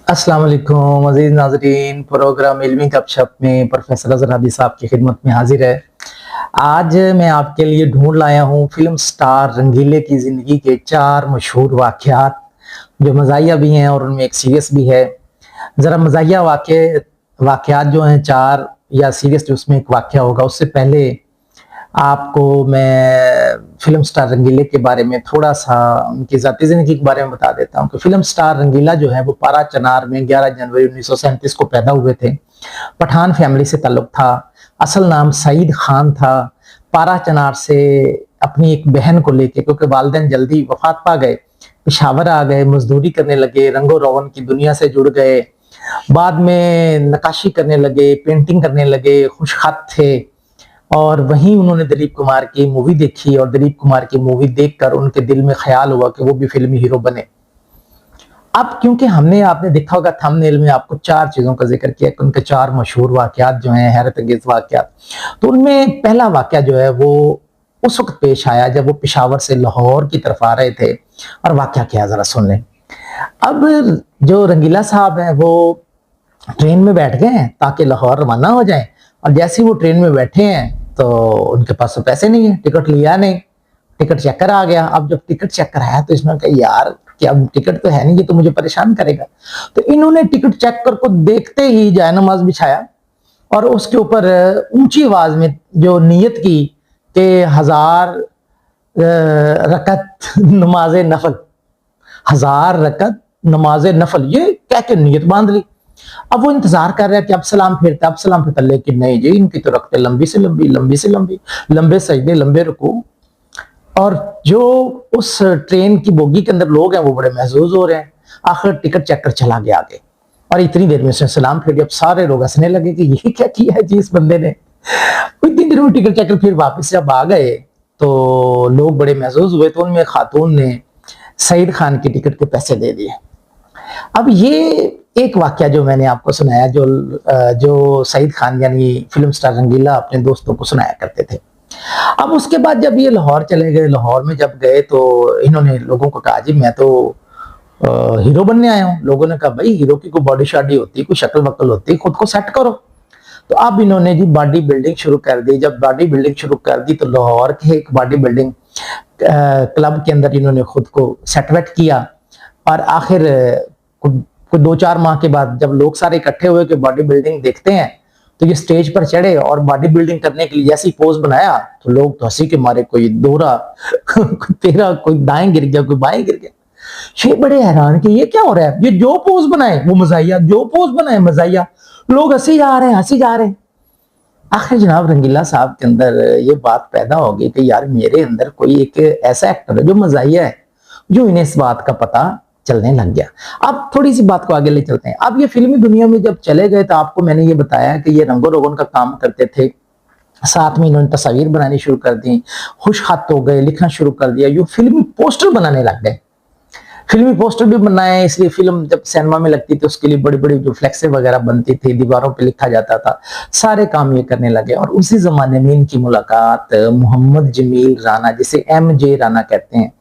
अस्सलाम वालेकुम अजीज नाजरीन। प्रोग्राम इल्मी गपशप में प्रोफेसर अजहर हबीब साहब की खिदमत में हाजिर है। आज मैं आपके लिए ढूंढ लाया हूँ फिल्म स्टार रंगीले की जिंदगी के 4 मशहूर वाक़यात जो मज़ाहिया भी हैं और उनमें एक सीरियस भी है। ज़रा मज़ाहिया वाक़यात जो हैं 4 या सीरियस जो उसमें एक वाक़या होगा, उससे पहले आपको मैं फिल्म स्टार रंगीले के बारे में थोड़ा सा उनकी ज़ाती ज़िंदगी के बारे में बता देता हूँ कि फिल्म स्टार रंगीला जो है वो पारा चनार में 11 जनवरी 1937 को पैदा हुए थे। पठान फैमिली से ताल्लुक था। असल नाम सईद खान था। पारा चनार से अपनी एक बहन को लेके, क्योंकि वालिदैन जल्दी वफात पा गए, पेशावर आ गए, मजदूरी करने लगे, रंगो रोगन की दुनिया से जुड़ गए। बाद में नक्काशी करने लगे, पेंटिंग करने लगे, खुशखत थे। और वहीं उन्होंने दिलीप कुमार की मूवी देखी और दिलीप कुमार की मूवी देखकर उनके दिल में ख्याल हुआ कि वो भी फिल्मी हीरो बने। अब क्योंकि आपने देखा होगा थंबनेल में आपको 4 चीजों का जिक्र किया कि उनके 4 मशहूर वाकयात जो हैं, हैरत अंगेज वाकयात। तो उनमें पहला वाकया जो है वो उस वक्त पेश आया जब वो पेशावर से लाहौर की तरफ आ रहे थे। और वाकया क्या, जरा सुन लें। अब जो रंगीला साहब हैं वो ट्रेन में बैठ गए हैं ताकि लाहौर रवाना हो जाएं। और जैसे ही वो ट्रेन में बैठे हैं तो उनके पास तो पैसे नहीं है, टिकट लिया नहीं, टिकट चेकर आ गया। अब जब टिकट चेकर आया तो इसने कहा यार क्या टिकट तो है नहीं, ये तो मुझे परेशान करेगा। तो इन्होंने टिकट चेकर को देखते ही जायनमाज बिछाया और उसके ऊपर ऊंची आवाज में जो नियत की कि 1000 रकत नमाज नफल, 1000 रकत नमाज नफल, ये क्या क्या नियत बांध ली। अब वो इंतजार कर रहा है कि अब सलाम फेरता, लेकिन नहीं जी, इनकी तो रखते लंबी से लंबी, लंबी से लंबी, लंबे सजदे, लंबे रुकू। और जो उस ट्रेन की बोगी के अंदर लोग हैं वो बड़े महसूस हो रहे हैं। आखिर टिकट चेकर चला गया आगे और इतनी देर में उसने सलाम फेर दिया। अब सारे लोग हंसने लगे कि ये क्या किया है जी इस बंदे ने। इतनी देर में टिकट चेकर फिर वापस जब आ गए तो लोग बड़े महसूस हुए। तो उनमें खातून ने सईद खान की टिकट के पैसे दे दिए। अब ये एक वाक्य जो मैंने आपको सुनाया, जो सईद खान यानी फिल्म स्टार रंगीला अपने दोस्तों को सुनाया करते थे। अब उसके बाद जब ये लाहौर चले गए, लाहौर में जब गए तो इन्होंने लोगों को कहा जी मैं तो हीरो बनने आया हूँ। लोगों ने कहा भाई हीरो की कोई बॉडी शाडी होती, कोई शक्ल वक्ल होती, खुद को सेट करो। तो अब इन्होंने जी बॉडी बिल्डिंग शुरू कर दी। जब बॉडी बिल्डिंग शुरू कर दी तो लाहौर के एक बॉडी बिल्डिंग क्लब के अंदर इन्होंने खुद को सेट वेट किया। और आखिर कोई 2-4 माह के बाद जब लोग सारे इकट्ठे हुए कि बॉडी बिल्डिंग देखते हैं, तो ये स्टेज पर चढ़े और बॉडी बिल्डिंग करने के लिए जैसी पोज बनाया तो लोग तो हंसी के मारे, कोई दोहरा कोई तेरा, कोई दाएं गिर गया, कोई बाएं गिर गया। ये बड़े हैरान कि ये क्या हो रहा है, ये जो पोज बनाए वो मजाहिया, जो पोज बनाए मजाहिया। लोग हंसी जा रहे हैं, हंसी जा रहे हैं। आखिर जनाब रंगीला साहब के अंदर ये बात पैदा हो गई कि यार मेरे अंदर कोई एक ऐसा एक्टर है जो मजाहिया है, जो इन्हें इस बात का पता चलने लग गया। अब थोड़ी सी बात को आगे ले चलते हैं। अब ये फिल्मी दुनिया में जब चले गए तो आपको मैंने ये बताया कि ये रंगो रोगन का काम करते थे, साथ में इन्होंने तस्वीर बनानी शुरू कर दी, खुश खत हो गए, लिखना शुरू कर दिया, ये फिल्मी पोस्टर बनाने लग गए। फिल्मी पोस्टर भी बनाए, इसलिए फिल्म जब सिनेमा में लगती थी उसके लिए बड़ी बड़ी जो फ्लेक्सें वगैरह बनती थी, दीवारों पे लिखा जाता था, सारे काम ये करने लगे। और उसी जमाने में इनकी मुलाकात मोहम्मद जमील राना, जिसे MJ राना कहते हैं,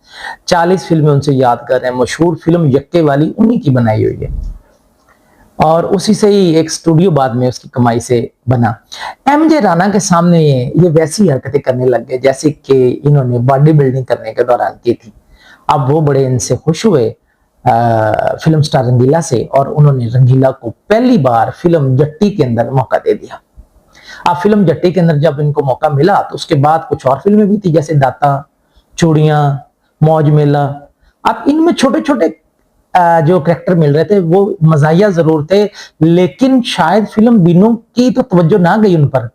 40 फिल्में उनसे यादगार हैं। मशहूर फिल्म यक्के वाली उन्हीं की बनाई हुई है और उसी से ही एक स्टूडियो बाद में उसकी कमाई से बना। MJ राना के सामने ये वैसी हरकतें करने लग गए जैसे कि इन्होंने बॉडी बिल्डिंग करने के दौरान की थी। अब वो बड़े इनसे खुश हुए फिल्म स्टार रंगीला से और उन्होंने रंगीला को पहली बार फिल्म जट्टी के अंदर मौका दे दिया। अब फिल्म जट्टी के अंदर जब इनको मौका मिला तो उसके बाद कुछ और फिल्में भी थी, जैसे दाता, चूड़ियां, मौज मेला। अब इनमें छोटे छोटे जो करेक्टर मिल रहे थे वो मजाहिया जरूर थे, लेकिन शायद फिल्म बीनों की तो तवज्जो ना गई उन पर,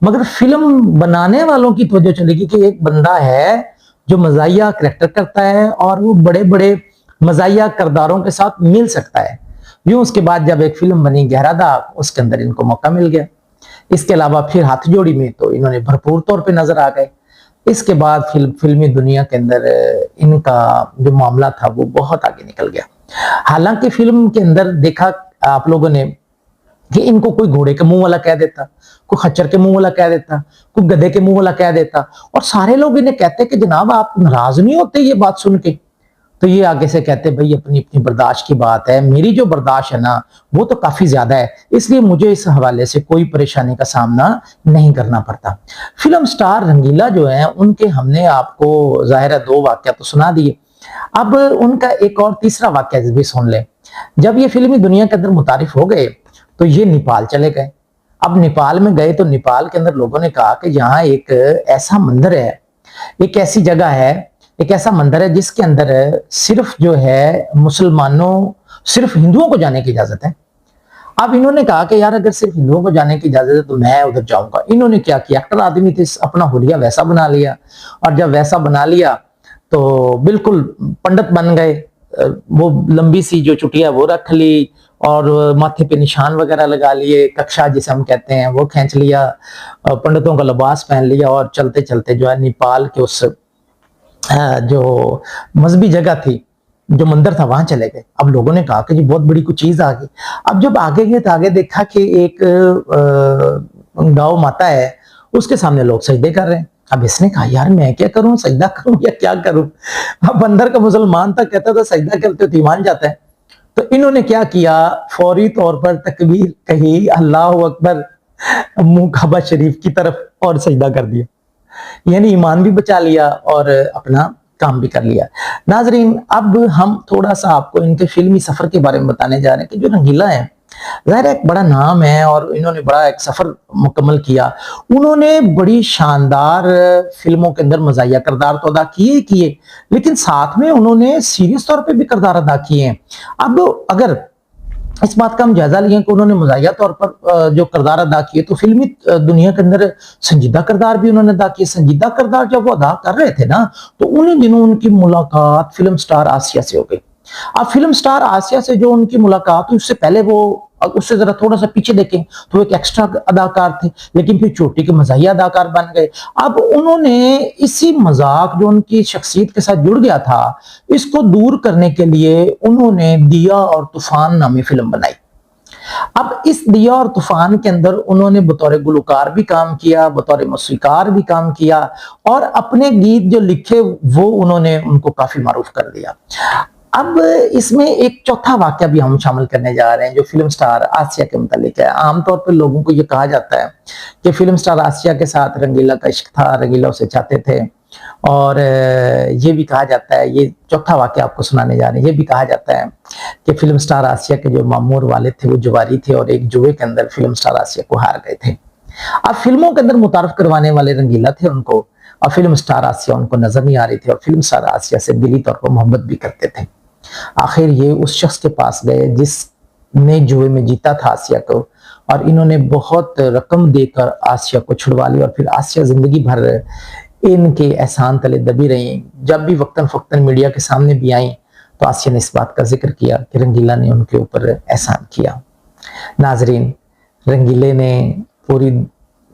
मगर फिल्म बनाने वालों की तवज्जो चलेगी कि एक बंदा है जो मजाहिया करेक्टर करता है और वो बड़े बड़े मजाहिया किरदारों के साथ मिल सकता है। यूं उसके बाद जब एक फिल्म बनी गहरा दाग, उसके अंदर इनको मौका मिल गया। इसके अलावा फिर हाथ जोड़ी में तो इन्होंने भरपूर तौर पे नजर आ गए। इसके बाद फिल्मी दुनिया के अंदर इनका जो मामला था वो बहुत आगे निकल गया। हालांकि फिल्म के अंदर देखा आप लोगों ने कि इनको कोई घोड़े के मुंह वाला कह देता, कोई खच्चर के मुंह वाला कह देता, कोई गधे के मुंह वाला कह देता, और सारे लोग इन्हें कहते कि जनाब आप नाराज नहीं होते ये बात सुन के। تو یہ آگے سے کہتے بھائی اپنی اپنی برداشت کی بات ہے، میری جو برداشت ہے نا وہ تو کافی زیادہ ہے، اس لیے مجھے اس حوالے سے کوئی پریشانی کا سامنا نہیں کرنا پڑتا۔ فلم سٹار رنگیلا جو ہیں ان کے ہم نے آپ کو ظاہر ہے 2 واقعہ تو سنا دیے، اب ان کا ایک اور تیسرا واقعہ بھی سن لیں۔ جب یہ فلمی دنیا کے اندر متعارف ہو گئے تو یہ نیپال چلے گئے۔ اب نیپال میں گئے تو نیپال کے اندر لوگوں نے کہا کہ یہاں ایک ایسا مندر ہے، ایک ایسی جگہ ہے، ایک ایسا مندر ہے جس کے اندر صرف جو ہے مسلمانوں، صرف ہندوؤں کو جانے کی اجازت ہے۔ اب انہوں نے کہا کہ یار اگر صرف ہندوؤں کو جانے کی اجازت ہے تو میں ادھر جاؤں گا۔ انہوں نے کیا کیا، ایکٹر آدمی تھے، اپنا حلیہ ویسا بنا لیا، اور جب ویسا بنا لیا تو بالکل پنڈت بن گئے، وہ لمبی سی جو چٹیا وہ رکھ لی، اور ماتھے پہ نشان وغیرہ لگا لیے، ککشا جسے ہم کہتے ہیں وہ کھینچ لیا، پنڈتوں کا لباس پہن لیا، اور چلتے چلتے جو ہے نیپال کے اس جو مذہبی جگہ تھی، جو مندر تھا، وہاں چلے گئے۔ اب لوگوں نے کہا کہ جی بہت بڑی کوئی چیز آ گئی۔ اب جب آگے گئے تو آگے دیکھا کہ ایک گاؤ ماتا ہے، اس کے سامنے لوگ سجدے کر رہے ہیں۔ اب اس نے کہا یار میں کیا کروں، سجدہ کروں یا کیا کروں؟ اب اندر کا مسلمان تھا، کہتا تھا سجدہ کرتے تو ایمان جاتا ہے۔ تو انہوں نے کیا کیا، فوری طور پر تکبیر کہی، اللہ اکبر، منہ کعبہ شریف کی طرف، اور سجدہ کر دیا، یعنی ایمان بھی بچا لیا اور اپنا کام بھی کر لیا۔ ناظرین اب ہم تھوڑا سا آپ کو ان کے فلمی سفر کے بارے میں بتانے جا رہے ہیں کہ جو رنگیلا ہے، ظاہر ایک بڑا نام ہے اور انہوں نے بڑا ایک سفر مکمل کیا۔ انہوں نے بڑی شاندار فلموں کے اندر مزاحیہ کردار تو ادا کیے، لیکن ساتھ میں انہوں نے سیریس طور پہ بھی کردار ادا کیے ہیں۔ اب اگر اس بات کا ہم جائزہ لیں کہ انہوں نے مزاحیہ طور پر جو کردار ادا کیے تو فلمی دنیا کے اندر سنجیدہ کردار بھی انہوں نے ادا کیے۔ سنجیدہ کردار جب وہ ادا کر رہے تھے نا تو انہیں دنوں ان کی ملاقات فلم سٹار آسیہ سے ہو گئی۔ اب فلم سٹار آسیہ سے جو ان کی ملاقات ہوئی، اس سے پہلے وہ اس سے ذرا تھوڑا سا پیچھے دیکھیں تو ایک ایکسٹرا اداکار تھے، لیکن پھر چوٹی کے مزاحیہ اداکار بن گئے۔ اب انہوں نے اسی مذاق جو ان کی شخصیت کے ساتھ جڑ گیا تھا، اس کو دور کرنے کے لیے انہوں نے دیا اور طوفان نامی فلم بنائی۔ اب اس دیا اور طوفان کے اندر انہوں نے بطور گلوکار بھی کام کیا، بطور موسیقار بھی کام کیا، اور اپنے گیت جو لکھے وہ انہوں نے ان کو کافی معروف کر دیا۔ اب اس میں ایک چوتھا واقعہ بھی ہم شامل کرنے جا رہے ہیں جو فلم سٹار آسیہ کے متعلق ہے۔ عام طور پر لوگوں کو یہ کہا جاتا ہے کہ فلم سٹار آسیہ کے ساتھ رنگیلا کا عشق تھا، رنگیلا اسے چاہتے تھے، اور یہ بھی کہا جاتا ہے، یہ چوتھا واقعہ آپ کو سنانے جا رہے ہیں، یہ بھی کہا جاتا ہے کہ فلم سٹار آسیہ کے جو مامور والد تھے وہ جواری تھے، اور ایک جوئے کے اندر فلم سٹار آسیہ کو ہار گئے تھے۔ اب فلموں کے اندر متعارف کروانے والے رنگیلا تھے ان کو، اور فلم سٹار آسیہ ان کو نظر نہیں آ رہی تھی، اور فلم سٹار آسیہ سے دلی طور پر محبت بھی کرتے تھے۔ آخر یہ اس شخص کے پاس گئے جس نے جوئے میں جیتا تھا آسیہ کو، اور انہوں نے بہت رقم دے کر آسیہ کو چھڑوا لی، اور پھر آسیہ زندگی بھر ان کے احسان تلے دبی رہی۔ جب بھی وقتاً فوقتاً میڈیا کے سامنے بھی آئیں تو آسیہ نے اس بات کا ذکر کیا کہ رنگیلا نے ان کے اوپر احسان کیا۔ ناظرین رنگیلے نے پوری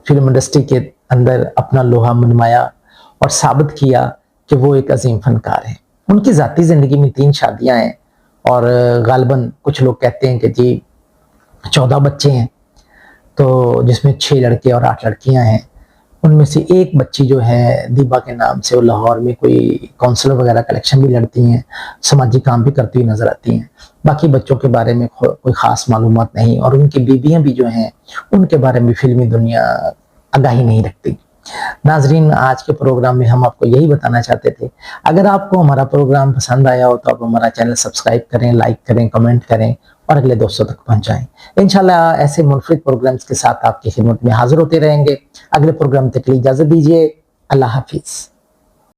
فلم انڈسٹری کے اندر اپنا لوہا منوایا اور ثابت کیا کہ وہ ایک عظیم فنکار ہیں۔ ان کی ذاتی زندگی میں 3 شادیاں ہیں، اور غالباً کچھ لوگ کہتے ہیں کہ جی 14 بچے ہیں، تو جس میں 6 لڑکے اور 8 لڑکیاں ہیں۔ ان میں سے ایک بچی جو ہے دیبا کے نام سے، وہ لاہور میں کوئی کونسلر وغیرہ کا الیکشن بھی لڑتی ہیں، سماجی کام بھی کرتی ہوئی نظر آتی ہیں۔ باقی بچوں کے بارے میں کوئی خاص معلومات نہیں، اور ان کی بیویاں بھی جو ہیں ان کے بارے میں فلمی دنیا آگاہی نہیں رکھتی۔ ناظرین آج کے پروگرام میں ہم آپ کو یہی بتانا چاہتے تھے۔ اگر آپ کو ہمارا پروگرام پسند آیا ہو تو آپ ہمارا چینل سبسکرائب کریں، لائک کریں، کمنٹ کریں، اور اگلے دوستوں تک پہنچائیں۔ انشاءاللہ ایسے منفرد پروگرامز کے ساتھ آپ کی خدمت میں حاضر ہوتے رہیں گے۔ اگلے پروگرام تک کے لیے اجازت دیجیے۔ اللہ حافظ۔